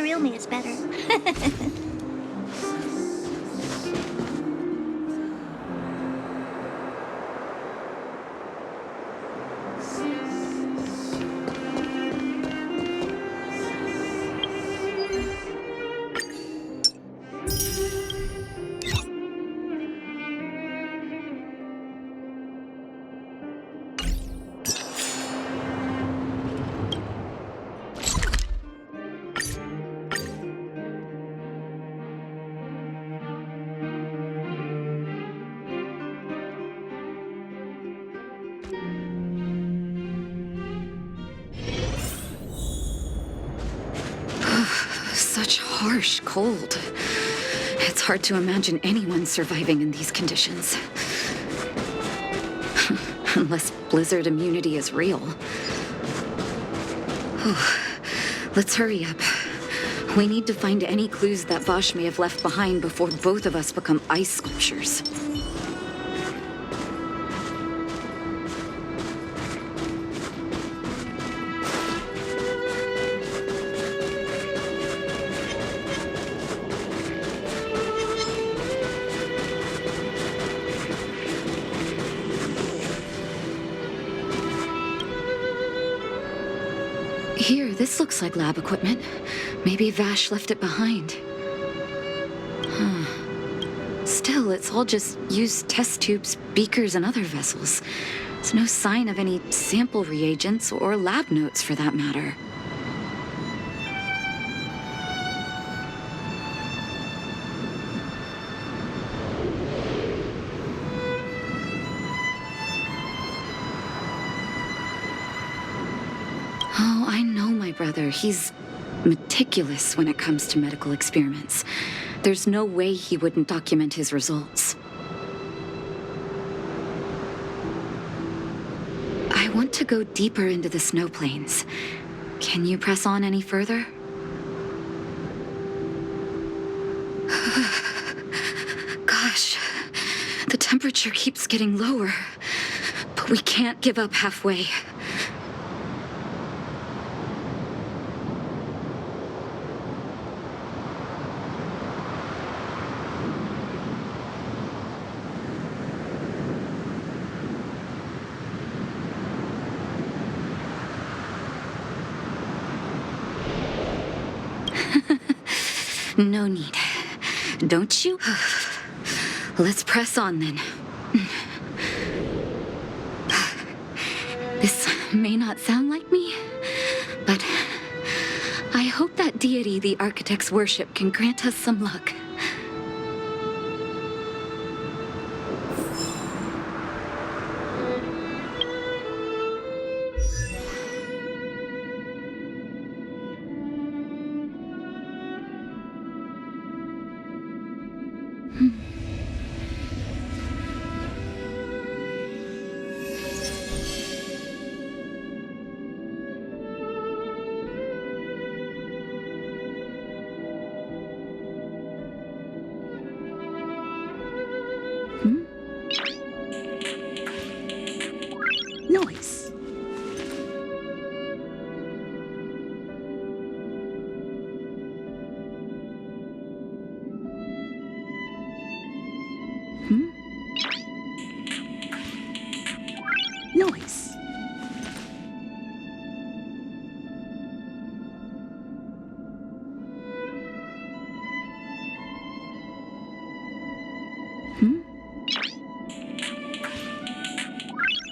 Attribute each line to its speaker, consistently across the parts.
Speaker 1: real me is better.
Speaker 2: Such harsh cold. It's hard to imagine anyone surviving in these conditions. Unless blizzard immunity is real. Let's hurry up. We need to find any clues that Vosh may have left behind before both of us become ice sculptures. Here, this looks like lab equipment. Maybe Vash left it behind. Still, it's all just used test tubes, beakers, and other vessels. There's no sign of any sample reagents or lab notes for that matter. Oh, I know my brother. He's meticulous when it comes to medical experiments. There's no way he wouldn't document his results. I want to go deeper into the snow plains. Can you press on any further? Gosh, the temperature keeps getting lower, but we can't give up halfway. No need. Don't you? Let's press on then. This may not sound like me, but I hope that deity the architects worship can grant us some luck.
Speaker 1: Noise. Noise.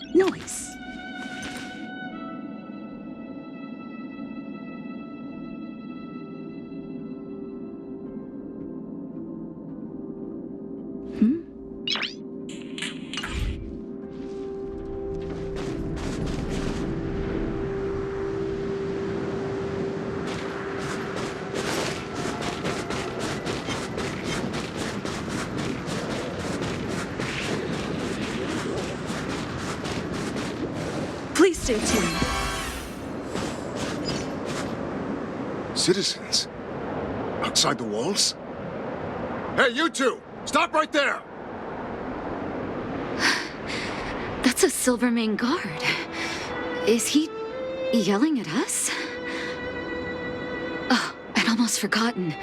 Speaker 1: Noise. Please stay tuned.
Speaker 3: Citizens? Outside the walls? Hey, you two! Stop right there!
Speaker 2: That's a Silvermane guard. Is he yelling at us? Oh, it almost almost forgotten.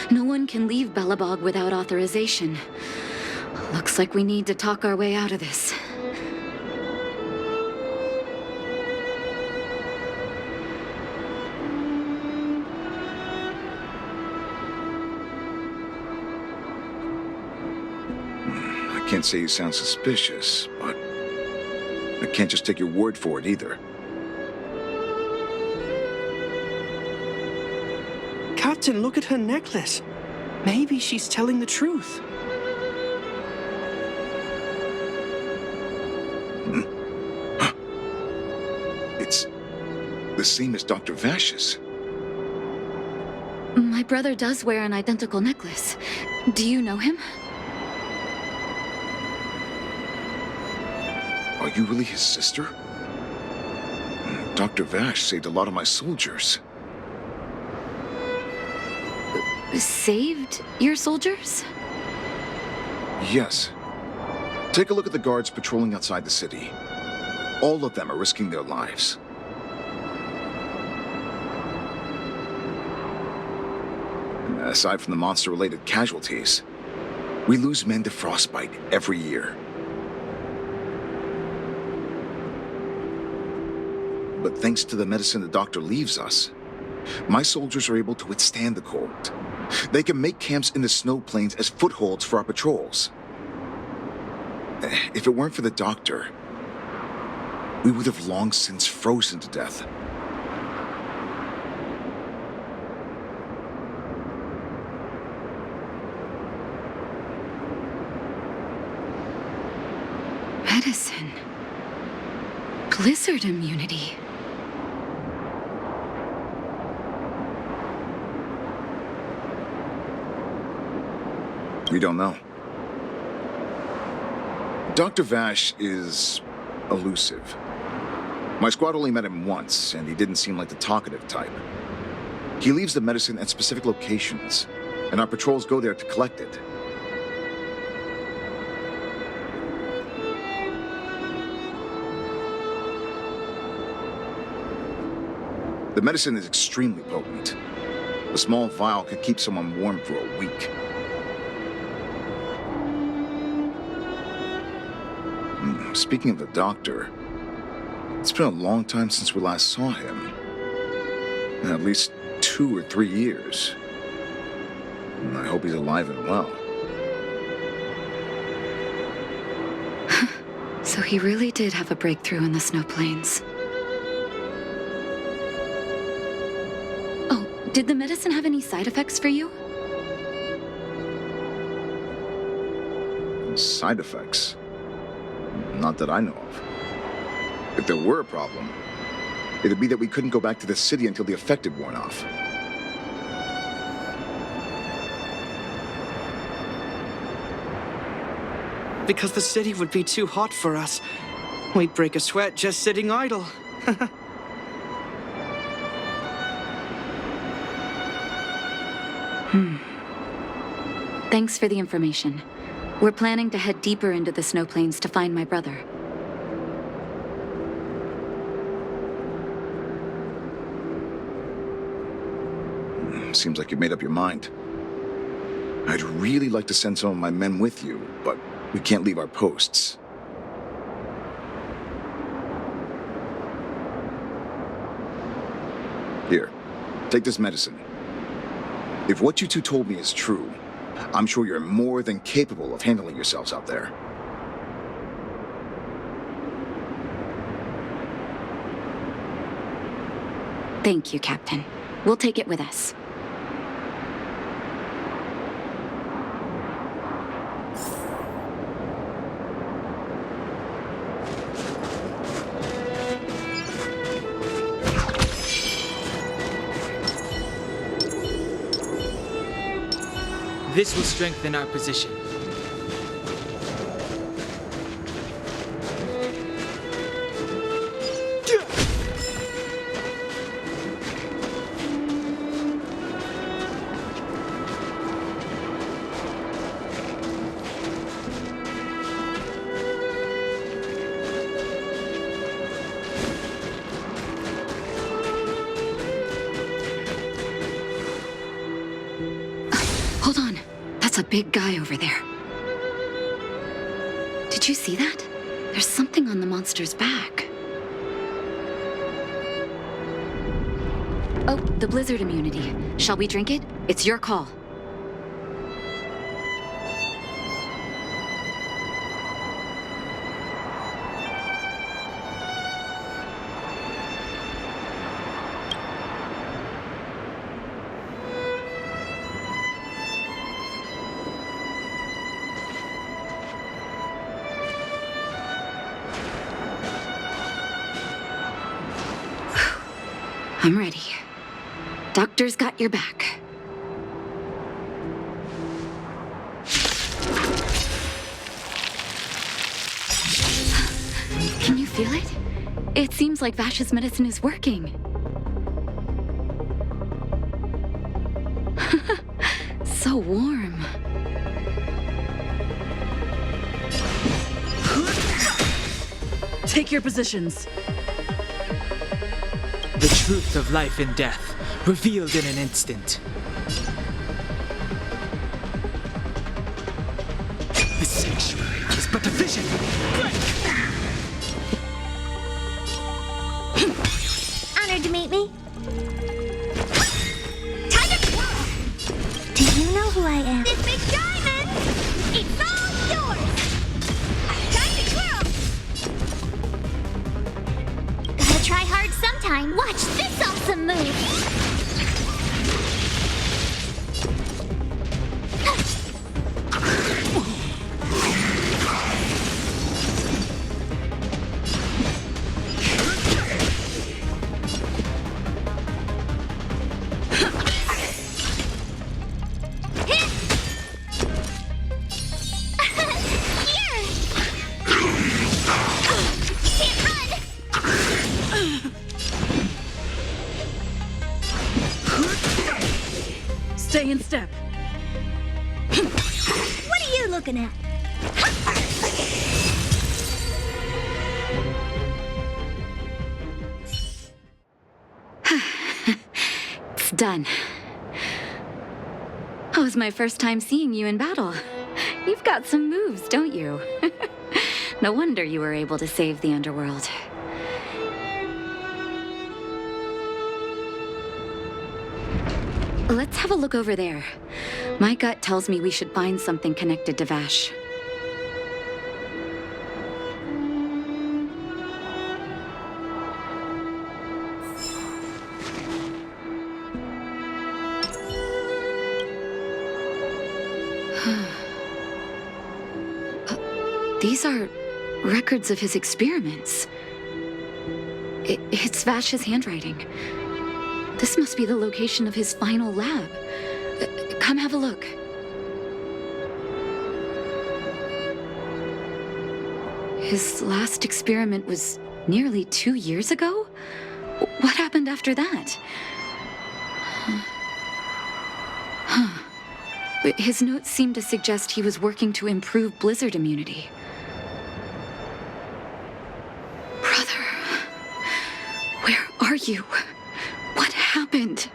Speaker 2: No one can leave Belobog without authorization. Looks like we need to talk our way out of this.
Speaker 3: I can't say you sound suspicious, but I can't just take your word for it either.
Speaker 4: Captain, look at her necklace. Maybe she's telling the truth.
Speaker 3: It's the same as Dr. Vash's.
Speaker 2: My brother does wear an identical necklace. Do you know him?
Speaker 3: Are you really his sister? Dr. Vash saved a lot of my soldiers.
Speaker 2: Saved your soldiers?
Speaker 3: Yes. Take a look at the guards patrolling outside the city. All of them are risking their lives. Aside from the monster-related casualties, we lose men to frostbite every year. But thanks to the medicine the doctor leaves us, my soldiers are able to withstand the cold. They can make camps in the snow plains as footholds for our patrols. If it weren't for the doctor, we would have long since frozen to death.
Speaker 2: Medicine. Blizzard immunity.
Speaker 3: We don't know. Dr. Vash is elusive. My squad only met him once, and he didn't seem like the talkative type. He leaves the medicine at specific locations, and our patrols go there to collect it. The medicine is extremely potent. A small vial could keep someone warm for a week. Speaking of the doctor, it's been a long time since we last saw him. At least 2 or 3 years. I hope he's alive and well.
Speaker 2: So he really did have a breakthrough in the snow plains. Oh, did the medicine have any side effects for you?
Speaker 3: Side effects? Not that I know of. If there were a problem, it'd be that we couldn't go back to the city until the effect had worn off.
Speaker 4: Because the city would be too hot for us. We'd break a sweat just sitting idle.
Speaker 2: Thanks for the information. We're planning to head deeper into the snow plains to find my brother.
Speaker 3: Seems like you've made up your mind. I'd really like to send some of my men with you, but we can't leave our posts. Here, take this medicine. If what you two told me is true, I'm sure you're more than capable of handling yourselves out there.
Speaker 2: Thank you, Captain. We'll take it with us.
Speaker 5: This will strengthen our position.
Speaker 2: Hold on. That's a big guy over there. Did you see that? There's something on the monster's back. Oh, the blizzard immunity. Shall we drink it? It's your call. I'm ready. Doctor's got your back. Can you feel it? It seems like Vash's medicine is working. So warm.
Speaker 1: Take your positions.
Speaker 5: The truth of life and death, revealed in an instant. The sanctuary is but a vision.
Speaker 6: Honored to meet me. Time to twirl! Do you know who I am? This big diamond! It's all yours! Time to twirl! Gotta try hard sometime. Watch this awesome move!
Speaker 1: Stay in step.
Speaker 6: What are you looking at?
Speaker 2: It's done. Oh, it was my first time seeing you in battle. You've got some moves, don't you? No wonder you were able to save the underworld. Let's have a look over there. My gut tells me we should find something connected to Vash. These are records of his experiments. It's Vash's handwriting. This must be the location of his final lab. Come have a look. His last experiment was nearly 2 years ago? What happened after that? Huh. His notes seem to suggest he was working to improve blizzard immunity. Brother, where are you? What happened?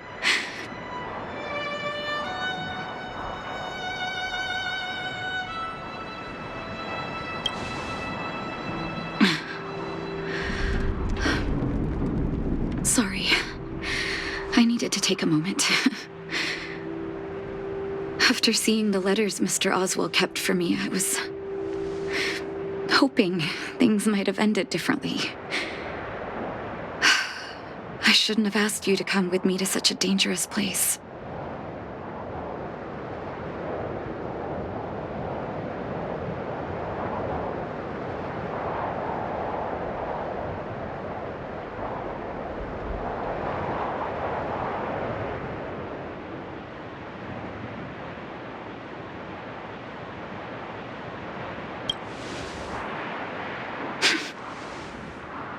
Speaker 2: Sorry. I needed to take a moment. After seeing the letters Mr. Oswald kept for me, I was hoping things might have ended differently. I shouldn't have asked you to come with me to such a dangerous place.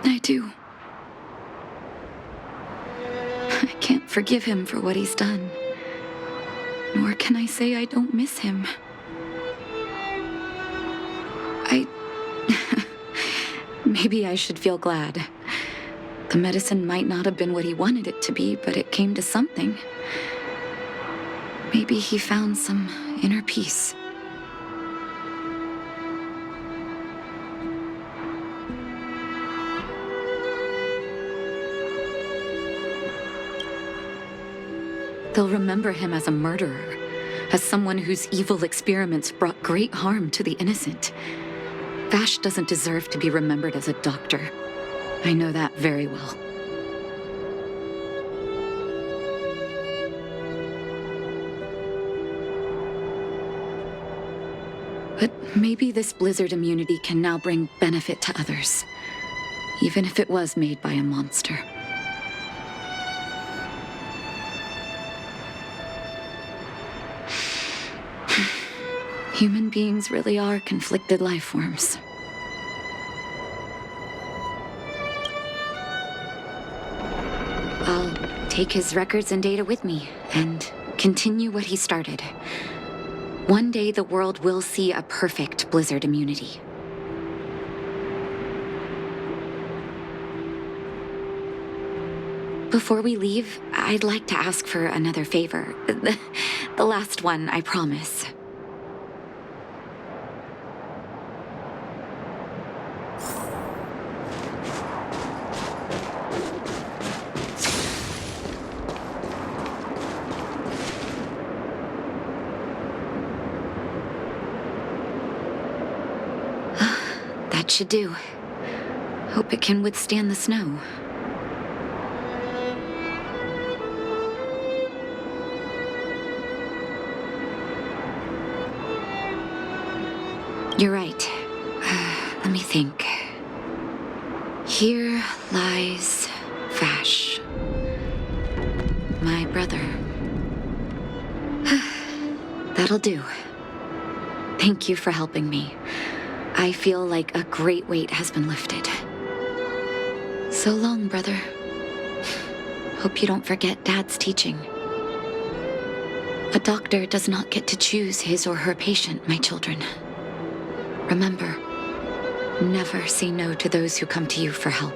Speaker 2: I do. I can't forgive him for what he's done. Nor can I say I don't miss him. Maybe I should feel glad. The medicine might not have been what he wanted it to be, but it came to something. Maybe he found some inner peace. They'll remember him as a murderer, as someone whose evil experiments brought great harm to the innocent. Vash doesn't deserve to be remembered as a doctor. I know that very well. But maybe this blizzard immunity can now bring benefit to others, even if it was made by a monster. Human beings really are conflicted life forms. I'll take his records and data with me and continue what he started. One day the world will see a perfect blizzard immunity. Before we leave, I'd like to ask for another favor. The last one, I promise. That should do. Hope it can withstand the snow. You're right. Let me think. Here lies Vash, my brother. That'll do. Thank you for helping me. I feel like a great weight has been lifted. So long, brother. Hope you don't forget Dad's teaching. A doctor does not get to choose his or her patient, my children. Remember, never say no to those who come to you for help.